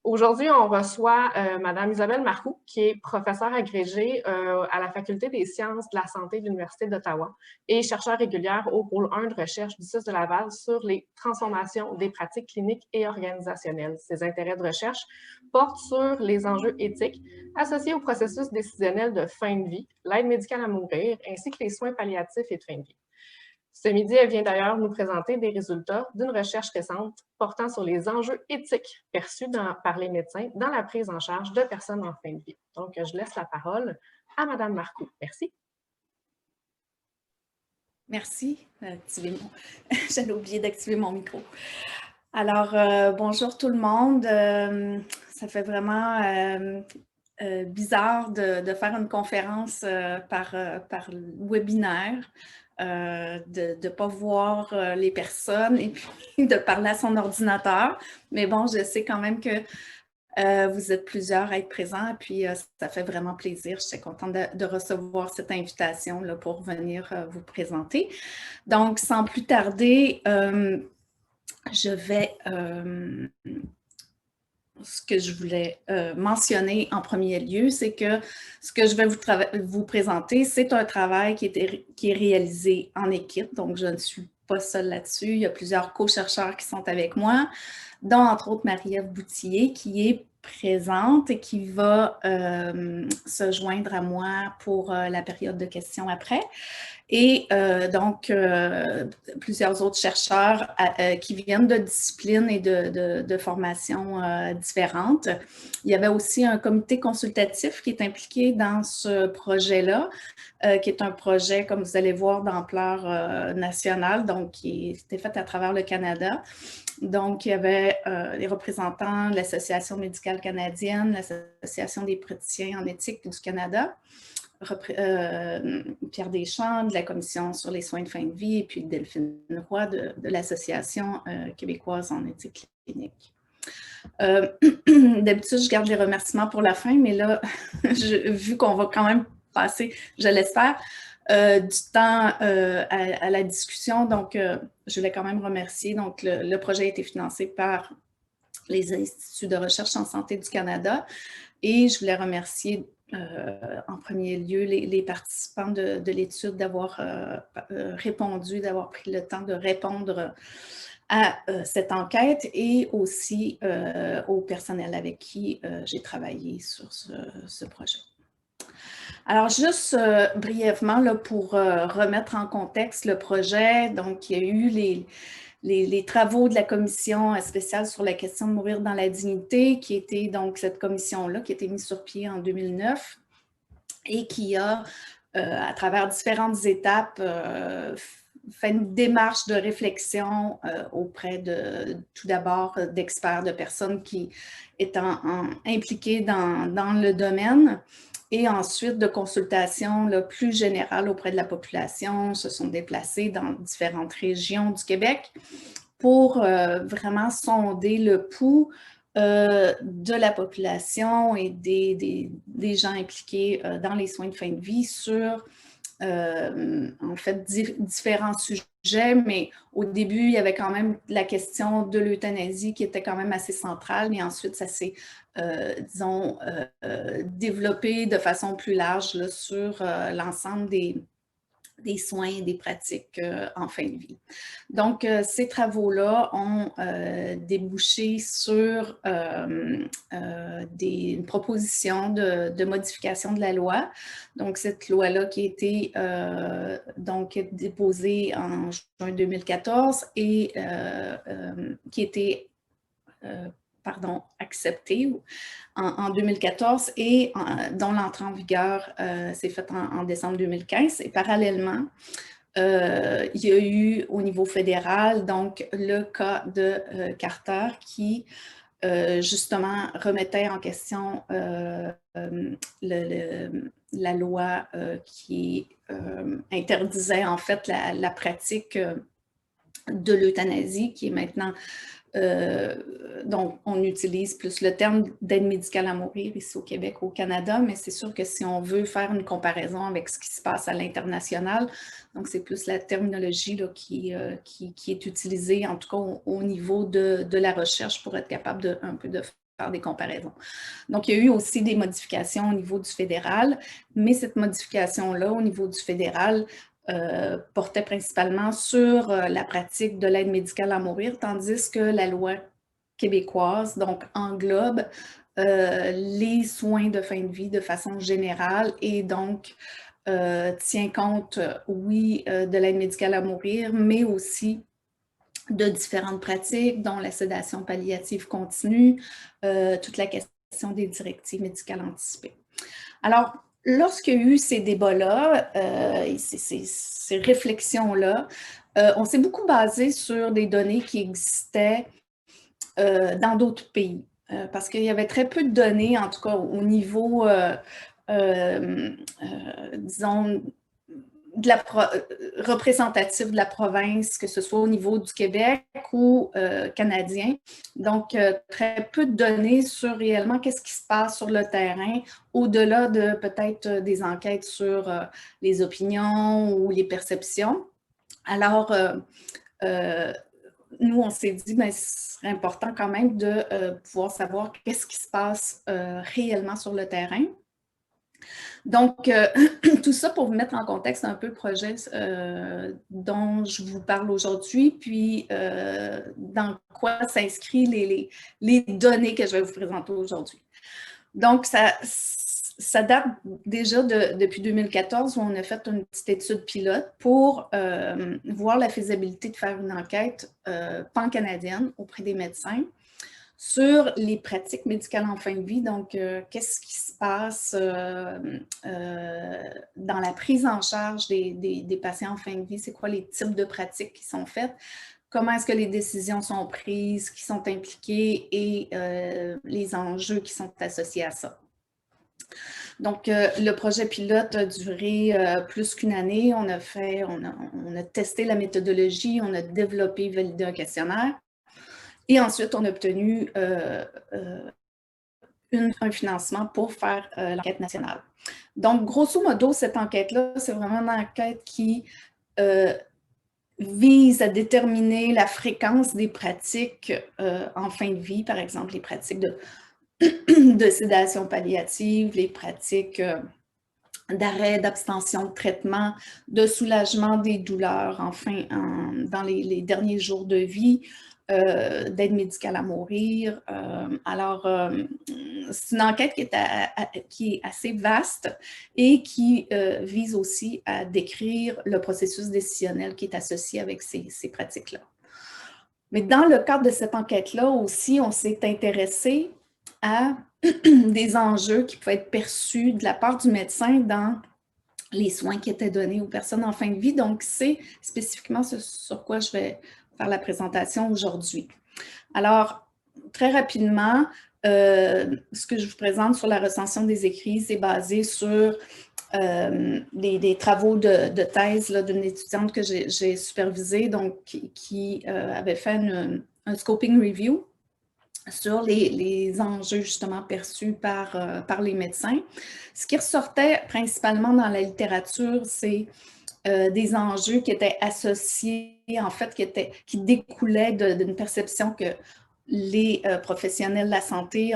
Aujourd'hui, on reçoit Madame Isabelle Marcoux, qui est professeure agrégée à la Faculté des sciences de la santé de l'Université d'Ottawa et chercheure régulière au pôle 1 de recherche du CIUS de Laval sur les transformations des pratiques cliniques et organisationnelles. Ses intérêts de recherche portent sur les enjeux éthiques associés au processus décisionnel de fin de vie, l'aide médicale à mourir, ainsi que les soins palliatifs et de fin de vie. Ce midi, elle vient d'ailleurs nous présenter des résultats d'une recherche récente portant sur les enjeux éthiques perçus par les médecins dans la prise en charge de personnes en fin de vie. Donc, je laisse la parole à Madame Marcoux. Merci. Merci. J'avais oublié d'activer mon micro. Alors, bonjour tout le monde. Ça fait vraiment bizarre de faire une conférence par webinaire, de ne pas voir les personnes et puis de parler à son ordinateur. Mais bon, je sais quand même que vous êtes plusieurs à être présents et puis ça fait vraiment plaisir. Je suis contente de recevoir cette invitation là, pour venir vous présenter. Donc, sans plus tarder, je vais... ce que je voulais mentionner en premier lieu, c'est que ce que je vais vous présenter, c'est un travail qui est réalisé en équipe. Donc, je ne suis pas seule là-dessus. Il y a plusieurs co-chercheurs qui sont avec moi, dont entre autres Marie-Ève Boutillier, qui est présente et qui va se joindre à moi pour la période de questions après. Et donc, plusieurs autres chercheurs qui viennent de disciplines et de formations différentes. Il y avait aussi un comité consultatif qui est impliqué dans ce projet-là, qui est un projet, comme vous allez voir, d'ampleur nationale, donc qui était fait à travers le Canada. Donc, il y avait les représentants de l'Association médicale canadienne, l'Association des praticiens en éthique du Canada, Pierre Deschamps de la Commission sur les soins de fin de vie et puis Delphine Roy de l'Association québécoise en éthique clinique. D'habitude, je garde les remerciements pour la fin, mais là, vu qu'on va quand même passer, je l'espère, du temps à la discussion, donc je voulais quand même remercier. Donc, le projet a été financé par les Instituts de recherche en santé du Canada et je voulais remercier en premier lieu les participants de l'étude d'avoir répondu, d'avoir pris le temps de répondre à cette enquête et aussi au personnel avec qui j'ai travaillé sur ce projet. Alors, juste brièvement, là, pour remettre en contexte le projet, donc il y a eu les travaux de la commission spéciale sur la question de mourir dans la dignité, qui était donc cette commission-là, qui a été mise sur pied en 2009 et qui a, à travers différentes étapes, fait une démarche de réflexion auprès tout d'abord d'experts, de personnes qui étant impliquées dans le domaine, et ensuite de consultations là, plus générales auprès de la population, se sont déplacés dans différentes régions du Québec pour vraiment sonder le pouls de la population et des gens impliqués dans les soins de fin de vie sur en fait différents sujets, mais au début, il y avait quand même la question de l'euthanasie qui était quand même assez centrale, mais ensuite, ça s'est, disons, développé de façon plus large là, sur l'ensemble des soins et des pratiques en fin de vie. Donc, ces travaux-là ont débouché sur une proposition de modification de la loi. Donc, cette loi-là qui a été donc déposée en juin 2014 et qui a été acceptée en 2014 et dont l'entrée en vigueur s'est faite en décembre 2015. Et parallèlement, il y a eu au niveau fédéral, donc, le cas de Carter qui, justement, remettait en question la loi qui interdisait, en fait, la pratique de l'euthanasie, qui est maintenant donc, on utilise plus le terme d'aide médicale à mourir ici au Québec, au Canada, mais c'est sûr que si on veut faire une comparaison avec ce qui se passe à l'international, donc c'est plus la terminologie là, qui est utilisée, en tout cas au niveau de la recherche pour être capable un peu de faire des comparaisons. Donc, il y a eu aussi des modifications au niveau du fédéral, mais cette modification-là, au niveau du fédéral, portait principalement sur la pratique de l'aide médicale à mourir, tandis que la loi québécoise, donc, englobe les soins de fin de vie de façon générale et donc tient compte, oui, de l'aide médicale à mourir, mais aussi de différentes pratiques, dont la sédation palliative continue, toute la question des directives médicales anticipées. Alors, lorsqu'il y a eu ces débats-là, ces réflexions-là, on s'est beaucoup basé sur des données qui existaient dans d'autres pays, parce qu'il y avait très peu de données, en tout cas au niveau, disons, représentatif de la province, que ce soit au niveau du Québec ou canadien. Donc, très peu de données sur réellement qu'est-ce qui se passe sur le terrain, au-delà de peut-être des enquêtes sur les opinions ou les perceptions. Alors, nous, on s'est dit, bien, ce serait important quand même de pouvoir savoir qu'est-ce qui se passe réellement sur le terrain. Donc, tout ça pour vous mettre en contexte un peu le projet dont je vous parle aujourd'hui, puis dans quoi s'inscrivent les données que je vais vous présenter aujourd'hui. Donc, ça date déjà depuis 2014 où on a fait une petite étude pilote pour voir la faisabilité de faire une enquête pan-canadienne auprès des médecins sur les pratiques médicales en fin de vie. Donc, qu'est-ce qui se passe dans la prise en charge des patients en fin de vie? C'est quoi les types de pratiques qui sont faites? Comment est-ce que les décisions sont prises, qui sont impliquées et les enjeux qui sont associés à ça? Donc, le projet pilote a duré plus qu'une année. On a testé la méthodologie, on a développé, validé un questionnaire. Et ensuite, on a obtenu un financement pour faire l'enquête nationale. Donc, grosso modo, cette enquête-là, c'est vraiment une enquête qui vise à déterminer la fréquence des pratiques en fin de vie, par exemple les pratiques de sédation palliative, les pratiques d'arrêt, d'abstention de traitement, de soulagement des douleurs, enfin, dans les derniers jours de vie, d'aide médicale à mourir. Alors, c'est une enquête qui est assez vaste et qui vise aussi à décrire le processus décisionnel qui est associé avec ces pratiques-là. Mais dans le cadre de cette enquête-là aussi, on s'est intéressé à des enjeux qui pouvaient être perçus de la part du médecin dans les soins qui étaient donnés aux personnes en fin de vie. Donc, c'est spécifiquement ce sur quoi je vais faire la présentation aujourd'hui. Alors, très rapidement, ce que je vous présente sur la recension des écrits, c'est basé sur des travaux de thèse d'une étudiante que j'ai supervisée, donc qui avait fait un scoping review sur les enjeux justement perçus par les médecins. Ce qui ressortait principalement dans la littérature, c'est des enjeux qui étaient associés, en fait, qui découlaient d'une perception que les professionnels de la santé,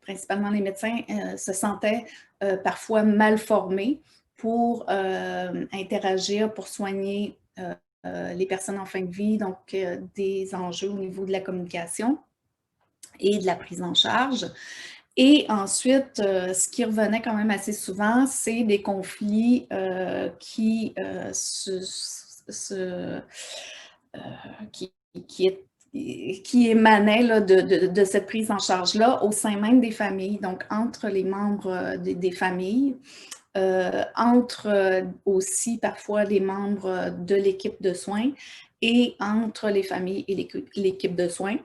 principalement les médecins, se sentaient parfois mal formés pour interagir, pour soigner les personnes en fin de vie, donc des enjeux au niveau de la communication et de la prise en charge. Et ensuite, ce qui revenait quand même assez souvent, c'est des conflits qui émanaient là, de cette prise en charge-là au sein même des familles, donc entre les membres des familles, entre aussi parfois les membres de l'équipe de soins et entre les familles et l'équipe de soins.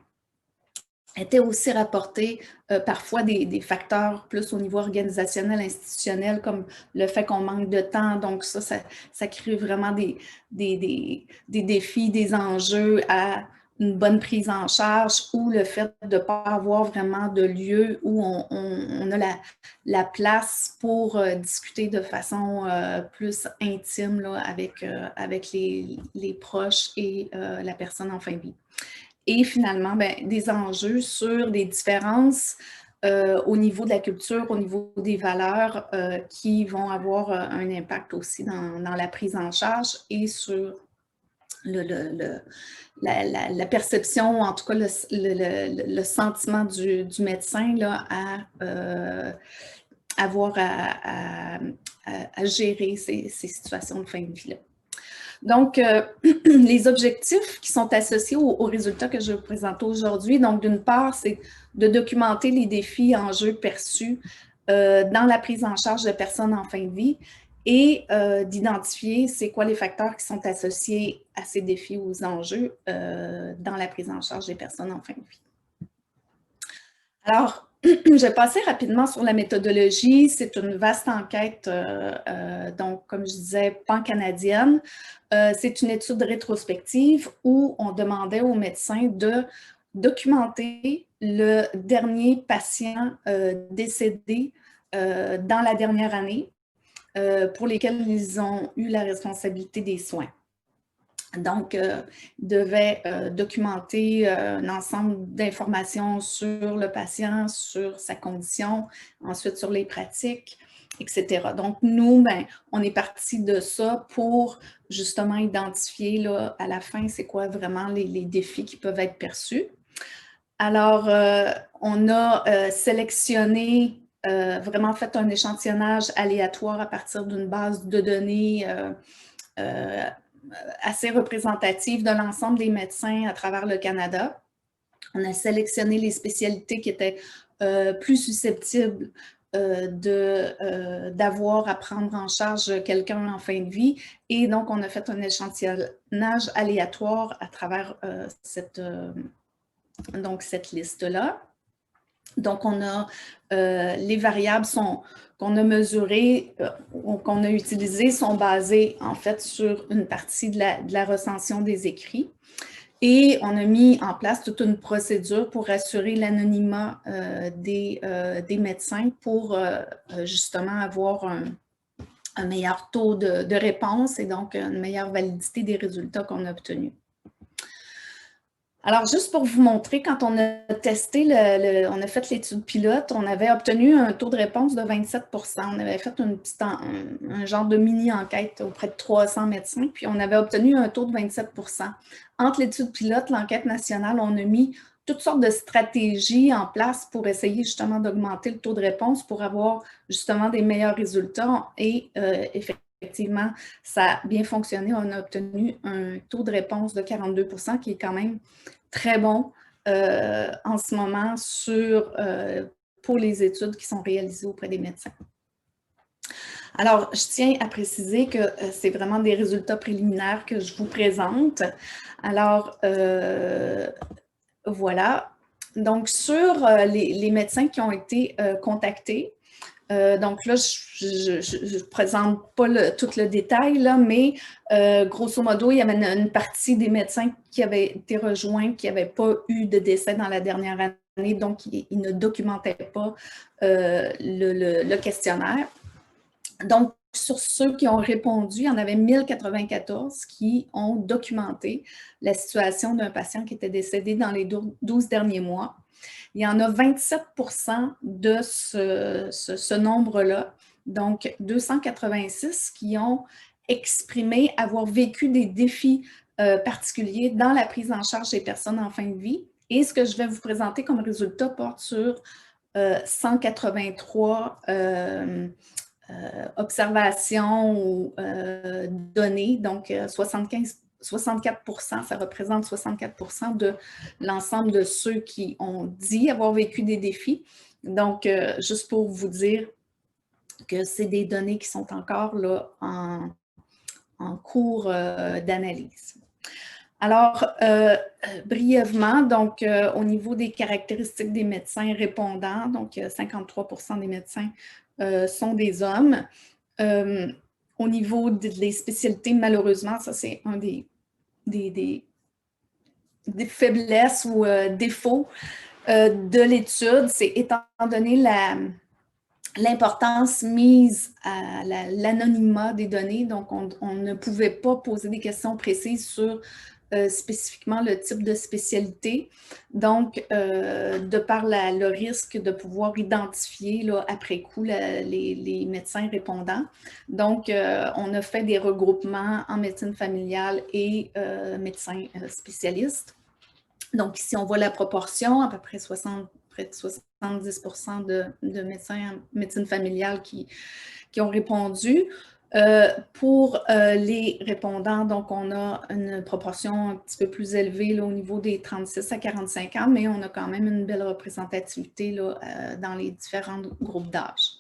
Étaient aussi rapportés parfois des facteurs plus au niveau organisationnel, institutionnel, comme le fait qu'on manque de temps. Donc ça crée vraiment des défis, des enjeux à une bonne prise en charge ou le fait de ne pas avoir vraiment de lieu où on a la place pour discuter de façon plus intime là, avec les proches et la personne en fin de vie. et finalement, des enjeux sur des différences au niveau de la culture, au niveau des valeurs qui vont avoir un impact aussi dans la prise en charge et sur la perception, en tout cas le sentiment du médecin là, à avoir à gérer ces situations de fin de vie-là. Donc, les objectifs qui sont associés aux résultats que je vais vous présenter aujourd'hui, donc d'une part, c'est de documenter les défis, enjeux perçus dans la prise en charge de personnes en fin de vie et d'identifier c'est quoi les facteurs qui sont associés à ces défis ou aux enjeux dans la prise en charge des personnes en fin de vie. Alors, je vais passer rapidement sur la méthodologie. C'est une vaste enquête, donc, comme je disais, pan-canadienne. C'est une étude rétrospective où on demandait aux médecins de documenter le dernier patient décédé dans la dernière année pour lesquels ils ont eu la responsabilité des soins. Donc, ils devaient documenter un ensemble d'informations sur le patient, sur sa condition, ensuite sur les pratiques, etc. Donc, nous, on est parti de ça pour justement identifier là, à la fin, c'est quoi vraiment les défis qui peuvent être perçus. Alors, on a sélectionné, vraiment fait un échantillonnage aléatoire à partir d'une base de données assez représentative de l'ensemble des médecins à travers le Canada. On a sélectionné les spécialités qui étaient plus susceptibles d'avoir à prendre en charge quelqu'un en fin de vie. Et donc, on a fait un échantillonnage aléatoire à travers cette liste-là. Donc, on a les variables qu'on a mesurées, qu'on a utilisées, sont basées en fait sur une partie de la recension des écrits. Et on a mis en place toute une procédure pour assurer l'anonymat des médecins pour justement avoir un meilleur taux de réponse et donc une meilleure validité des résultats qu'on a obtenus. Alors, juste pour vous montrer, quand on a testé, on a fait l'étude pilote, on avait obtenu un taux de réponse de 27 %. On avait fait un genre de mini-enquête auprès de 300 médecins, puis on avait obtenu un taux de 27 %. Entre l'étude pilote, l'enquête nationale, on a mis toutes sortes de stratégies en place pour essayer justement d'augmenter le taux de réponse pour avoir justement des meilleurs résultats et effectivement, ça a bien fonctionné. On a obtenu un taux de réponse de 42 % qui est quand même très bon en ce moment pour les études qui sont réalisées auprès des médecins. Alors, je tiens à préciser que c'est vraiment des résultats préliminaires que je vous présente. Alors, voilà. Donc, sur les médecins qui ont été contactés, donc là, je ne présente pas tout le détail, là, mais grosso modo, il y avait une partie des médecins qui avaient été rejoints, qui n'avaient pas eu de décès dans la dernière année, donc ils ne documentaient pas le questionnaire. Donc, sur ceux qui ont répondu, il y en avait 1094 qui ont documenté la situation d'un patient qui était décédé dans les 12 derniers mois. Il y en a 27 % de ce nombre-là, donc 286 qui ont exprimé avoir vécu des défis particuliers dans la prise en charge des personnes en fin de vie. Et ce que je vais vous présenter comme résultat porte sur 183 observations ou données, donc 64 %, ça représente 64 % de l'ensemble de ceux qui ont dit avoir vécu des défis. Donc, juste pour vous dire que c'est des données qui sont encore là en cours d'analyse. Alors, brièvement, donc au niveau des caractéristiques des médecins répondants, donc 53 % des médecins sont des hommes. Au niveau des spécialités, malheureusement, ça c'est un des faiblesses ou défauts de l'étude, c'est étant donné l'importance mise à l'anonymat des données, donc on ne pouvait pas poser des questions précises sur spécifiquement le type de spécialité. Donc, de par le risque de pouvoir identifier là, après coup les médecins répondants. Donc, on a fait des regroupements en médecine familiale et médecins spécialistes. Donc, ici, on voit la proportion, à peu près près de 70% de médecins en médecine familiale qui ont répondu. Pour les répondants, donc on a une proportion un petit peu plus élevée là, au niveau des 36 à 45 ans, mais on a quand même une belle représentativité là, dans les différents groupes d'âge.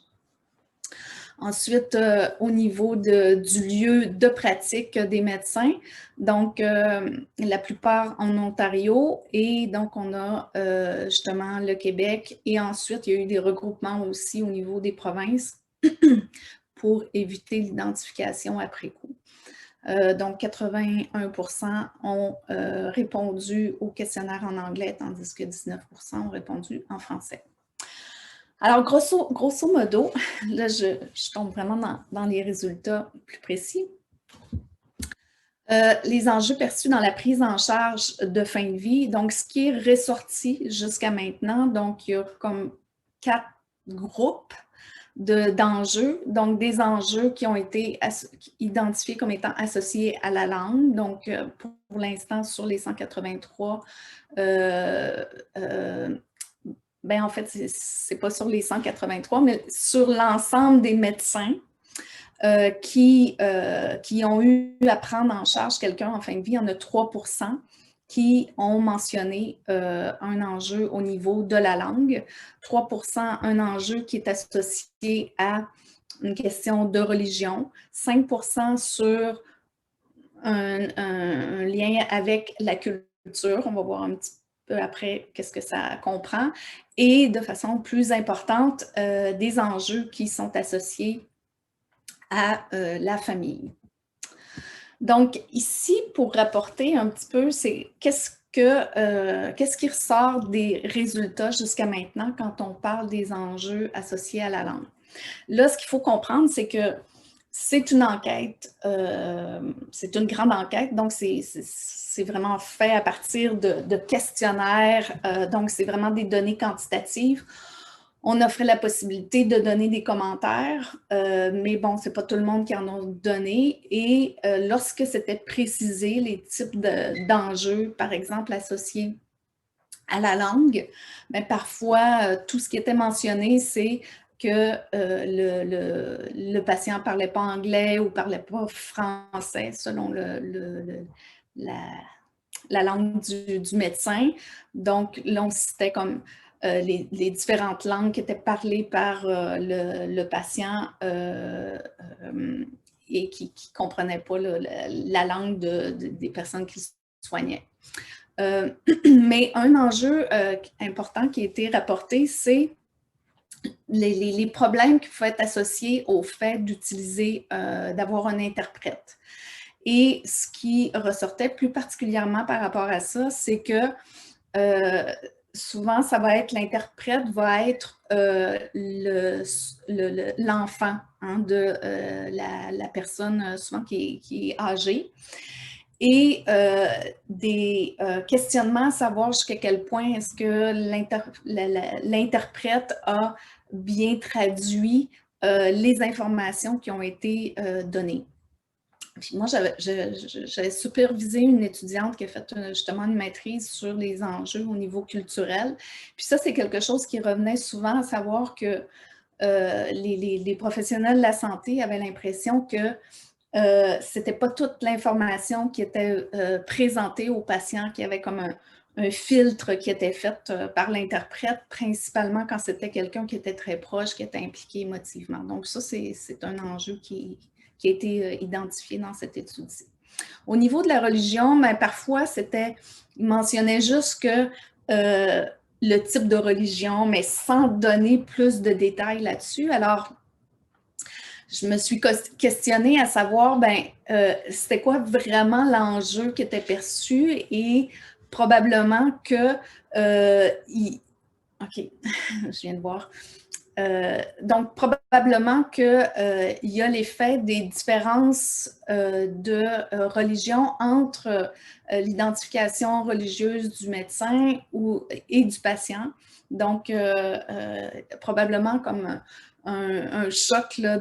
Ensuite, au niveau du lieu de pratique des médecins, donc la plupart en Ontario et donc on a justement le Québec et ensuite il y a eu des regroupements aussi au niveau des provinces pour éviter l'identification après coup. Donc 81% ont répondu au questionnaire en anglais tandis que 19% ont répondu en français. Alors, grosso modo, là, je tombe vraiment dans les résultats plus précis. Les enjeux perçus dans la prise en charge de fin de vie. Donc, ce qui est ressorti jusqu'à maintenant, donc il y a comme 4 groupes d'enjeux, donc des enjeux qui ont été identifiés comme étant associés à la langue. Donc, pour l'instant, sur les 183, en fait, c'est pas sur les 183, mais sur l'ensemble des médecins qui ont eu à prendre en charge quelqu'un en fin de vie, il y en a 3% qui ont mentionné un enjeu au niveau de la langue, 3% un enjeu qui est associé à une question de religion, 5% sur un lien avec la culture, on va voir un petit peu après qu'est-ce que ça comprend, et de façon plus importante, des enjeux qui sont associés à la famille. Donc ici, pour rapporter un petit peu, c'est qu'est-ce qui ressort des résultats jusqu'à maintenant quand on parle des enjeux associés à la langue. Là, ce qu'il faut comprendre, c'est que c'est une enquête, c'est une grande enquête, donc c'est vraiment fait à partir de questionnaires, donc c'est vraiment des données quantitatives. On offrait la possibilité de donner des commentaires, mais bon, c'est pas tout le monde qui en a donné. Et lorsque c'était précisé, les types d'enjeux, par exemple, associés à la langue, bien, parfois, tout ce qui était mentionné, c'est que le patient ne parlait pas anglais ou ne parlait pas français, selon la langue du médecin. Donc, là, on citait comme les différentes langues qui étaient parlées par le patient et qui ne comprenaient pas la langue des personnes qui soignaient. Mais un enjeu important qui a été rapporté, c'est les problèmes qui peuvent être associés au fait d'utiliser, d'avoir un interprète. Et ce qui ressortait plus particulièrement par rapport à ça, c'est que souvent, ça va être l'interprète va être l'enfant de la personne souvent qui est âgée. Et des questionnements à savoir jusqu'à quel point est-ce que l'interprète a bien traduit les informations qui ont été données. Puis moi, j'avais supervisé une étudiante qui a fait justement une maîtrise sur les enjeux au niveau culturel. Puis ça, c'est quelque chose qui revenait souvent, à savoir que les professionnels de la santé avaient l'impression que c'était pas toute l'information qui était présentée aux patients, qui avait comme un filtre qui était fait par l'interprète, principalement quand c'était quelqu'un qui était très proche, qui était impliqué émotivement. Donc ça, c'est un enjeu qui a été identifié dans cette étude-ci. Au niveau de la religion, bien, parfois, il mentionnait juste que le type de religion, mais sans donner plus de détails là-dessus. Alors, je me suis questionnée à savoir, c'était quoi vraiment l'enjeu qui était perçu et probablement que, OK, je viens de voir, Donc, probablement qu'il y a l'effet des différences de religion entre l'identification religieuse du médecin et du patient. Donc, probablement comme un choc là,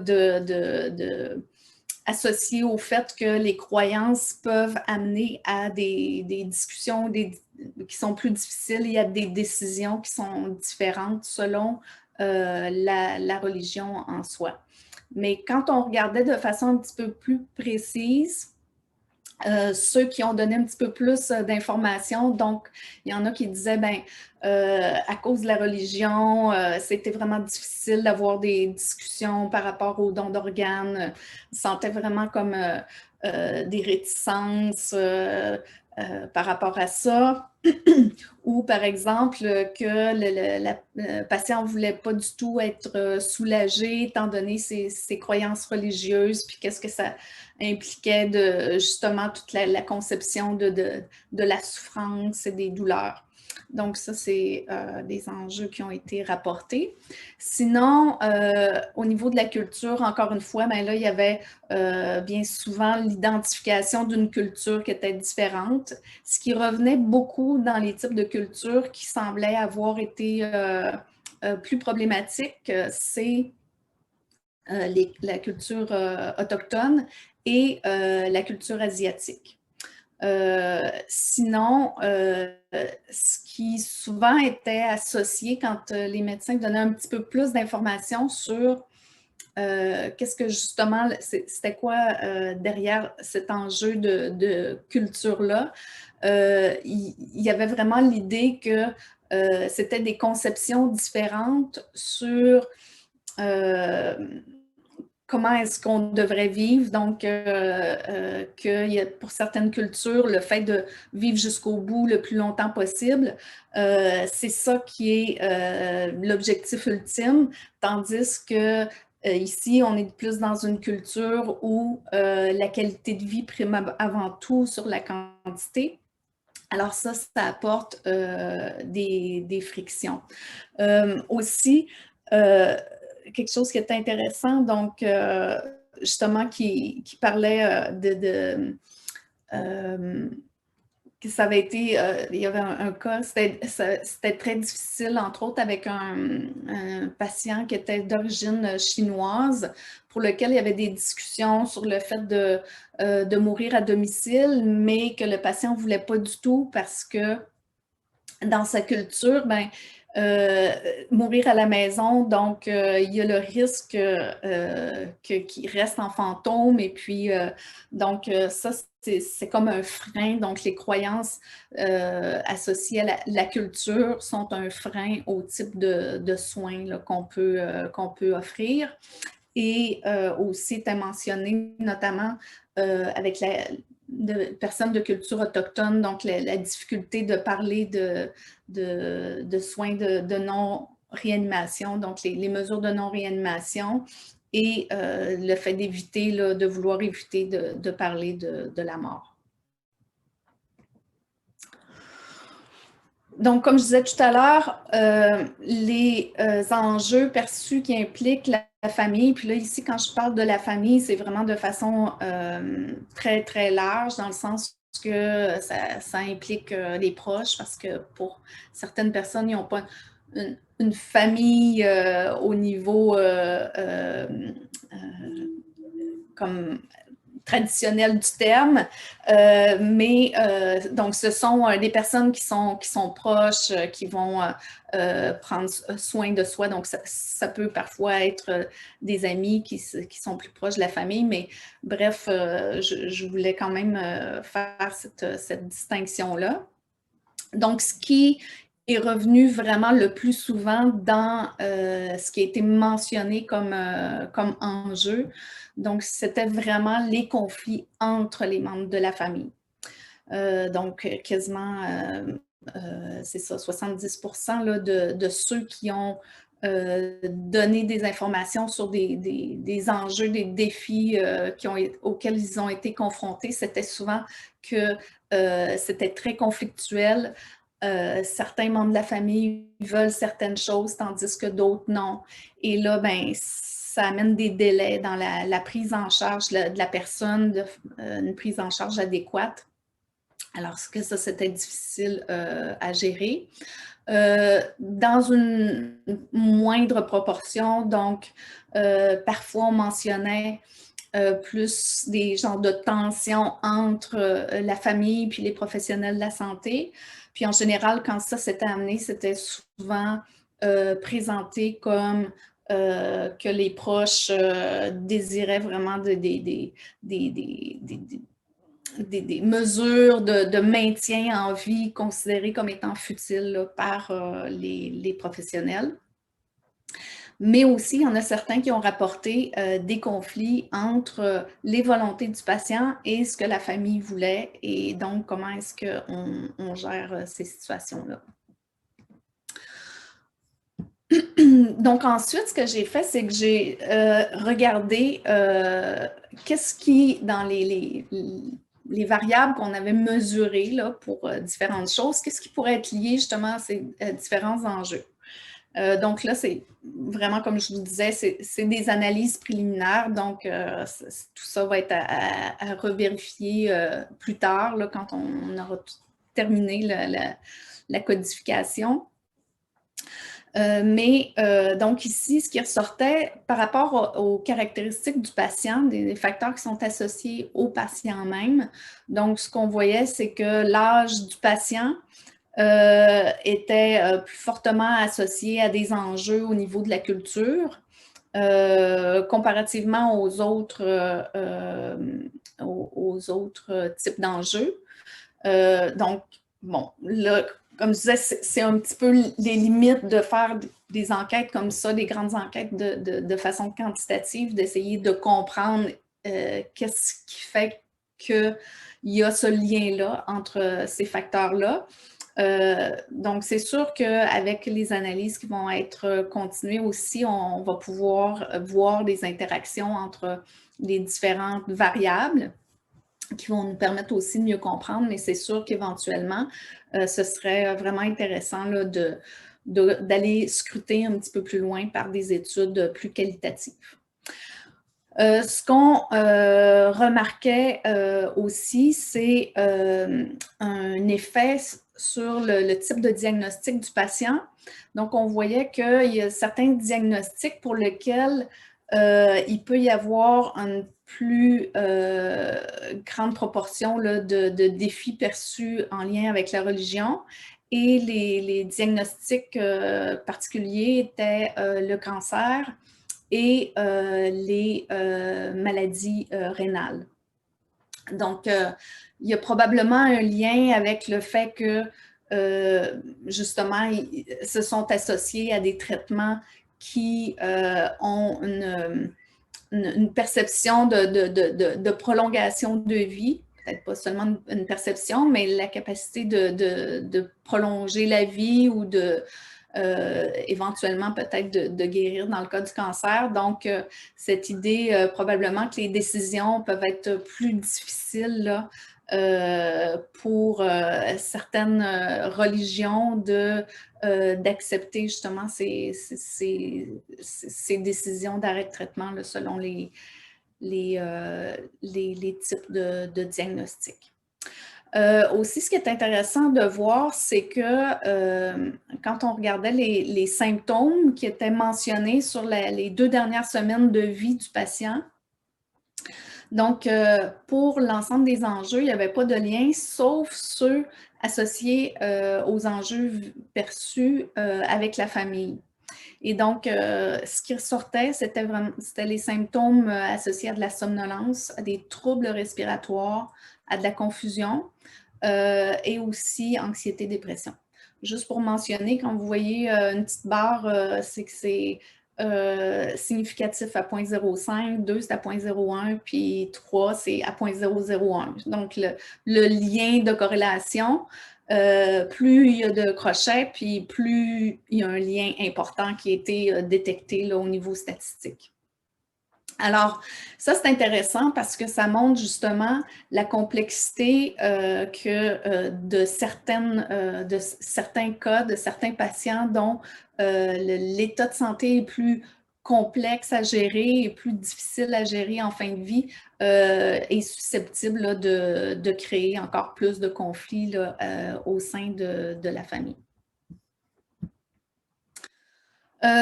associé au fait que les croyances peuvent amener à des discussions qui sont plus difficiles et à des décisions qui sont différentes selon la religion en soi. Mais quand on regardait de façon un petit peu plus précise, ceux qui ont donné un petit peu plus d'informations, donc il y en a qui disaient, ben, à cause de la religion, c'était vraiment difficile d'avoir des discussions par rapport aux dons d'organes, ils sentaient vraiment comme des réticences par rapport à ça. Ou par exemple que le patient ne voulait pas du tout être soulagé étant donné ses croyances religieuses, puis qu'est-ce que ça impliquait de justement toute la conception de la souffrance et des douleurs. Donc ça, c'est des enjeux qui ont été rapportés. Sinon, au niveau de la culture, encore une fois, ben là, il y avait bien souvent l'identification d'une culture qui était différente, ce qui revenait beaucoup dans les types de cultures qui semblaient avoir été plus problématiques, c'est la culture autochtone et la culture asiatique. Sinon, ce qui souvent était associé quand les médecins donnaient un petit peu plus d'informations sur qu'est-ce que justement, c'était quoi derrière cet enjeu de culture-là, il y avait vraiment l'idée que c'était des conceptions différentes sur comment est-ce qu'on devrait vivre. Donc, qu'il y a pour certaines cultures, le fait de vivre jusqu'au bout le plus longtemps possible, c'est ça qui est l'objectif ultime, tandis que ici, on est plus dans une culture où la qualité de vie prime avant tout sur la quantité. Alors ça apporte des frictions. Aussi, quelque chose qui est intéressant, donc justement qui parlait que ça avait été, il y avait un cas, c'était très difficile, entre autres avec un patient qui était d'origine chinoise, pour lequel il y avait des discussions sur le fait de mourir à domicile, mais que le patient ne voulait pas du tout parce que dans sa culture, ben, mourir à la maison, donc il y a le risque qu'il reste en fantôme et puis donc ça c'est comme un frein, donc les croyances associées à la culture sont un frein au type de soins qu'on peut offrir. Et aussi, tu as mentionné notamment avec de personnes de culture autochtone, donc la difficulté de parler de soins de non-réanimation, donc les mesures de non-réanimation et le fait d'éviter, de vouloir éviter de parler de la mort. Donc, comme je disais tout à l'heure, les enjeux perçus qui impliquent la famille, puis là, ici, quand je parle de la famille, c'est vraiment de façon très, très large, dans le sens que ça implique les proches, parce que pour certaines personnes, ils n'ont pas une famille au niveau comme traditionnel du terme, mais donc ce sont des personnes qui sont proches, qui vont prendre soin de soi, donc ça peut parfois être des amis qui sont plus proches de la famille, mais bref, je voulais quand même faire cette distinction-là. Donc, ce qui est revenu vraiment le plus souvent dans ce qui a été mentionné comme enjeu. Donc, c'était vraiment les conflits entre les membres de la famille. Donc, quasiment, c'est ça, 70% là, de ceux qui ont donné des informations sur des enjeux, des défis auxquels ils ont été confrontés, c'était souvent que c'était très conflictuel certains membres de la famille veulent certaines choses, tandis que d'autres non. Et là, ben, ça amène des délais dans la prise en charge de la personne, une prise en charge adéquate. Alors que ça, c'était difficile à gérer. Dans une moindre proportion, donc parfois on mentionnait plus des genres de tensions entre la famille puis les professionnels de la santé. Puis en général, quand ça s'était amené, c'était souvent présenté comme que les proches désiraient vraiment des mesures de maintien en vie considérées comme étant futiles là, par les professionnels. Mais aussi, il y en a certains qui ont rapporté des conflits entre les volontés du patient et ce que la famille voulait, et donc comment est-ce qu'on gère ces situations-là. Donc ensuite, ce que j'ai fait, c'est que j'ai regardé qu'est-ce qui, dans les variables qu'on avait mesurées là, pour différentes choses, qu'est-ce qui pourrait être lié justement à ces différents enjeux. Donc là, c'est vraiment, comme je vous disais, c'est des analyses préliminaires, donc tout ça va être à revérifier plus tard, là, quand on aura terminé la codification. Donc ici, ce qui ressortait par rapport aux caractéristiques du patient, des facteurs qui sont associés au patient même. Donc, ce qu'on voyait, c'est que l'âge du patient était plus fortement associé à des enjeux au niveau de la culture, comparativement aux autres types d'enjeux. Donc, bon, là, comme je disais, c'est un petit peu les limites de faire des enquêtes comme ça, des grandes enquêtes de façon quantitative, d'essayer de comprendre qu'est-ce qui fait qu'il y a ce lien-là entre ces facteurs-là. Donc, c'est sûr qu'avec les analyses qui vont être continuées aussi, on va pouvoir voir des interactions entre les différentes variables qui vont nous permettre aussi de mieux comprendre, mais c'est sûr qu'éventuellement, ce serait vraiment intéressant là, d'aller scruter un petit peu plus loin par des études plus qualitatives. Ce qu'on remarquait aussi, c'est un effet sur le type de diagnostic du patient. Donc, on voyait qu'il y a certains diagnostics pour lesquels il peut y avoir une plus grande proportion là, de défis perçus en lien avec la religion. Et les diagnostics particuliers étaient le cancer et les maladies rénales. Donc, il y a probablement un lien avec le fait que, justement, ils se sont associés à des traitements qui ont une perception de prolongation de vie, peut-être pas seulement une perception, mais la capacité de prolonger la vie ou éventuellement peut-être de guérir dans le cas du cancer. Donc, cette idée, probablement que les décisions peuvent être plus difficiles là, pour certaines religions d'accepter justement ces décisions d'arrêt de traitement là, selon les types de diagnostics. Aussi, ce qui est intéressant de voir, c'est que quand on regardait les symptômes qui étaient mentionnés sur les 2 dernières semaines de vie du patient, donc pour l'ensemble des enjeux, il n'y avait pas de lien, sauf ceux associés aux enjeux perçus avec la famille. Et donc, ce qui ressortait, c'était les symptômes associés à de la somnolence, à des troubles respiratoires, à de la confusion et aussi anxiété, dépression. Juste pour mentionner, quand vous voyez une petite barre, c'est que c'est significatif à 0,05, 2 c'est à 0,01, puis 3 c'est à 0,001. Donc, le lien de corrélation, plus il y a de crochets, puis plus il y a un lien important qui a été détecté là, au niveau statistique. Alors, ça, c'est intéressant parce que ça montre justement la complexité de certains cas, de certains patients dont l'état de santé est plus complexe à gérer et plus difficile à gérer en fin de vie est susceptible là, de créer encore plus de conflits là, au sein de la famille.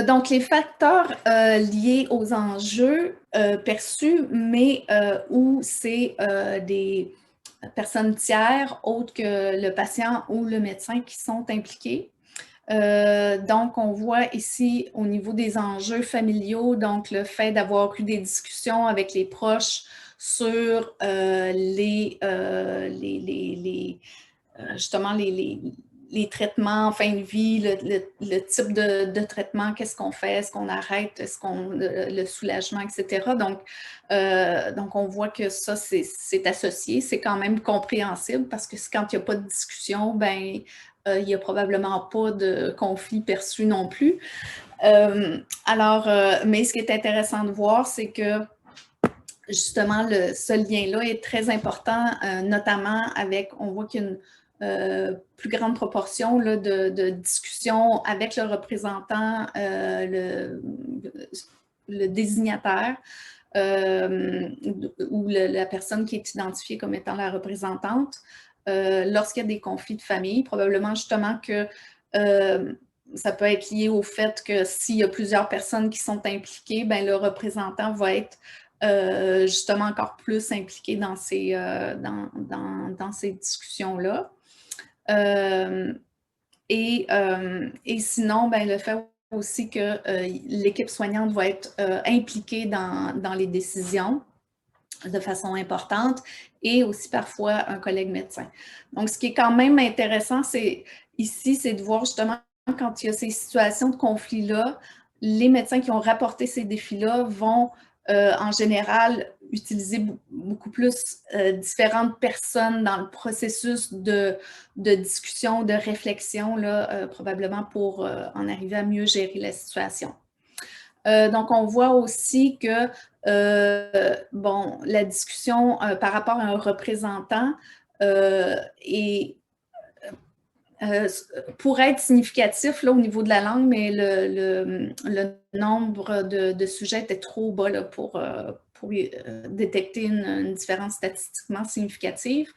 Donc, les facteurs liés aux enjeux perçus, mais où c'est des personnes tiers autres que le patient ou le médecin qui sont impliqués. Donc, on voit ici au niveau des enjeux familiaux, donc le fait d'avoir eu des discussions avec les proches sur justement les traitements en fin de vie, le type de traitement, qu'est-ce qu'on fait, est-ce qu'on arrête, est-ce qu'on le soulagement, etc. Donc, on voit que ça, c'est associé, c'est quand même compréhensible parce que quand il n'y a pas de discussion, ben il n'y a probablement pas de conflit perçu non plus. Mais ce qui est intéressant de voir, c'est que justement, ce lien-là est très important, notamment avec, on voit qu'il y a une plus grande proportion là, de discussions avec le représentant, le désignataire, ou la personne qui est identifiée comme étant la représentante, lorsqu'il y a des conflits de famille, probablement justement que ça peut être lié au fait que s'il y a plusieurs personnes qui sont impliquées, ben, le représentant va être justement encore plus impliqué dans ces discussions-là. Et sinon, ben, le fait aussi que l'équipe soignante va être impliquée dans les décisions de façon importante et aussi parfois un collègue médecin. Donc, ce qui est quand même intéressant ici, c'est de voir justement quand il y a ces situations de conflit-là, les médecins qui ont rapporté ces défis-là vont en général utiliser beaucoup plus différentes personnes dans le processus de discussion, de réflexion, là, probablement pour en arriver à mieux gérer la situation. Donc, on voit aussi que la discussion par rapport à un représentant pourrait être significatif là, au niveau de la langue, mais le nombre de sujets était trop bas là, pour détecter une différence statistiquement significative.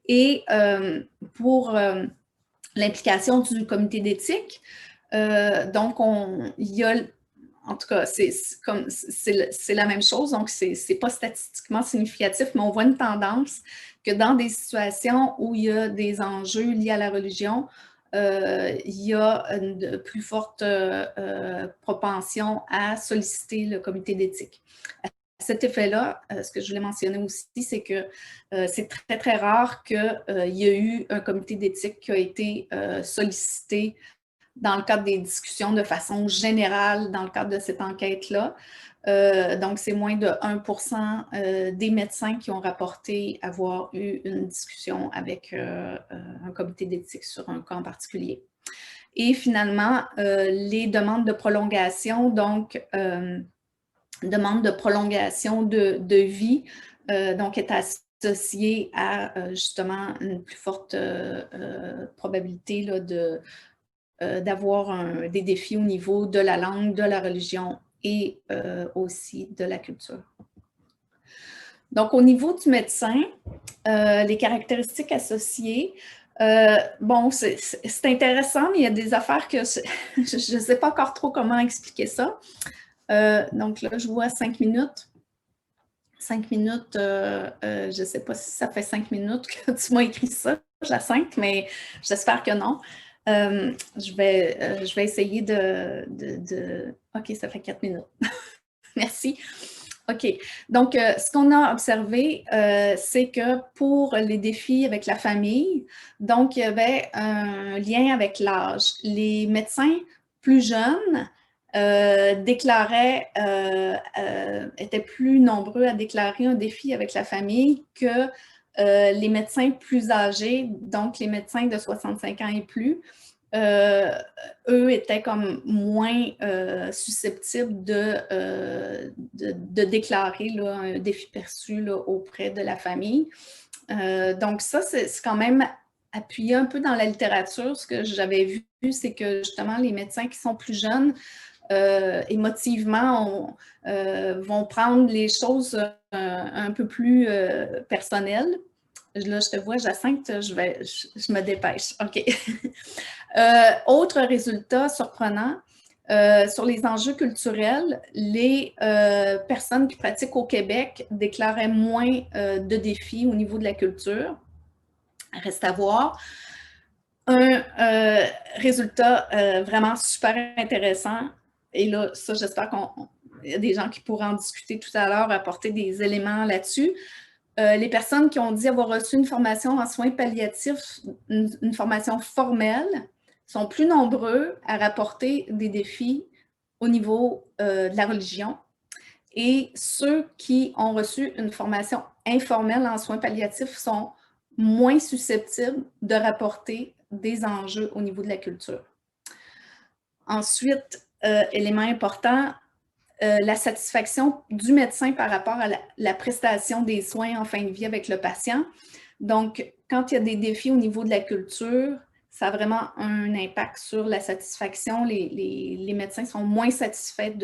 Et pour l'implication du comité d'éthique, donc il y a, en tout cas, c'est la même chose, donc c'est pas statistiquement significatif, mais on voit une tendance que dans des situations où il y a des enjeux liés à la religion, il y a une plus forte propension à solliciter le comité d'éthique. À cet effet-là, ce que je voulais mentionner aussi, c'est que c'est très, très rare qu'il y ait eu un comité d'éthique qui a été sollicité dans le cadre des discussions de façon générale dans le cadre de cette enquête-là. Donc, c'est moins de 1% des médecins qui ont rapporté avoir eu une discussion avec un comité d'éthique sur un cas en particulier. Et finalement, les demandes de prolongation, donc demande de prolongation de vie, donc est associée à justement une plus forte probabilité là, d'avoir des défis au niveau de la langue, de la religion et aussi de la culture. Donc, au niveau du médecin, les caractéristiques associées, c'est intéressant, mais il y a des affaires que je ne sais pas encore trop comment expliquer ça. Donc là, je vois 5 minutes. 5 minutes, je ne sais pas si ça fait 5 minutes que tu m'as écrit ça, la 5, mais j'espère que non. Je vais essayer OK, ça fait 4 minutes. Merci. OK. Donc, ce qu'on a observé, c'est que pour les défis avec la famille, donc, il y avait un lien avec l'âge. Les médecins plus jeunes étaient plus nombreux à déclarer un défi avec la famille que les médecins plus âgés, donc les médecins de 65 ans et plus. eux étaient comme moins susceptibles de déclarer là, un défi perçu là, auprès de la famille. Donc ça, c'est quand même appuyé un peu dans la littérature. Ce que j'avais vu, c'est que justement les médecins qui sont plus jeunes, émotivement, vont prendre les choses un peu plus personnelles. Là, je te vois, Jacinthe, je me dépêche. OK. Autre résultat surprenant, sur les enjeux culturels, les personnes qui pratiquent au Québec déclaraient moins de défis au niveau de la culture. Reste à voir. Un résultat vraiment super intéressant, et là, ça, j'espère qu'il y a des gens qui pourront en discuter tout à l'heure, apporter des éléments là-dessus. Les personnes qui ont dit avoir reçu une formation en soins palliatifs, une formation formelle, sont plus nombreux à rapporter des défis au niveau de la religion. Et ceux qui ont reçu une formation informelle en soins palliatifs sont moins susceptibles de rapporter des enjeux au niveau de la culture. Ensuite, élément important, la satisfaction du médecin par rapport à la prestation des soins en fin de vie avec le patient. Donc, quand il y a des défis au niveau de la culture, ça a vraiment un impact sur la satisfaction. Les médecins sont moins satisfaits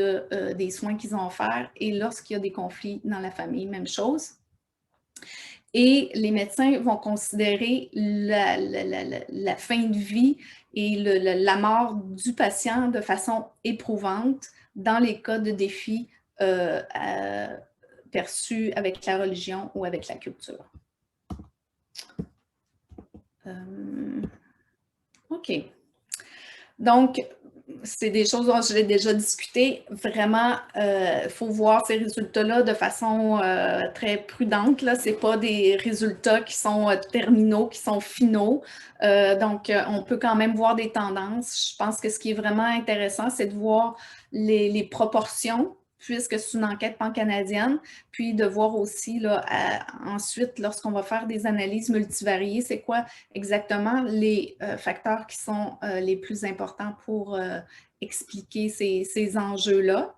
des soins qu'ils ont offerts, et lorsqu'il y a des conflits dans la famille, même chose. Et les médecins vont considérer la fin de vie et la mort du patient de façon éprouvante dans les cas de défis perçus avec la religion ou avec la culture. OK. Donc, c'est des choses dont je l'ai déjà discuté. Vraiment, il faut voir ces résultats-là de façon très prudente. Ce n'est pas des résultats qui sont terminaux, qui sont finaux. Donc, on peut quand même voir des tendances. Je pense que ce qui est vraiment intéressant, c'est de voir les proportions, puisque c'est une enquête pan-canadienne, puis de voir aussi là, ensuite, lorsqu'on va faire des analyses multivariées, c'est quoi exactement les facteurs qui sont les plus importants pour expliquer ces enjeux-là.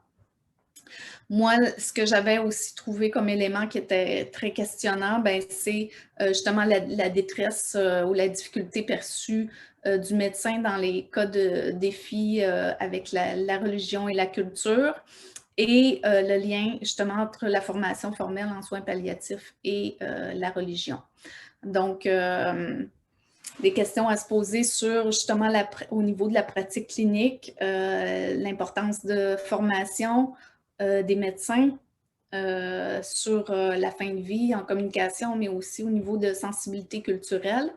Moi, ce que j'avais aussi trouvé comme élément qui était très questionnant, c'est justement la détresse ou la difficulté perçue du médecin dans les cas de défis avec la religion et la culture, et le lien justement entre la formation formelle en soins palliatifs et la religion. Donc, des questions à se poser sur justement au niveau de la pratique clinique, l'importance de formation des médecins sur la fin de vie en communication, mais aussi au niveau de sensibilité culturelle,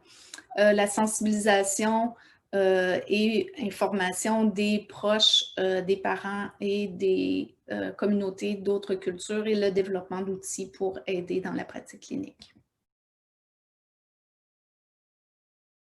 la sensibilisation et information des proches, des parents et des communautés d'autres cultures, et le développement d'outils pour aider dans la pratique clinique.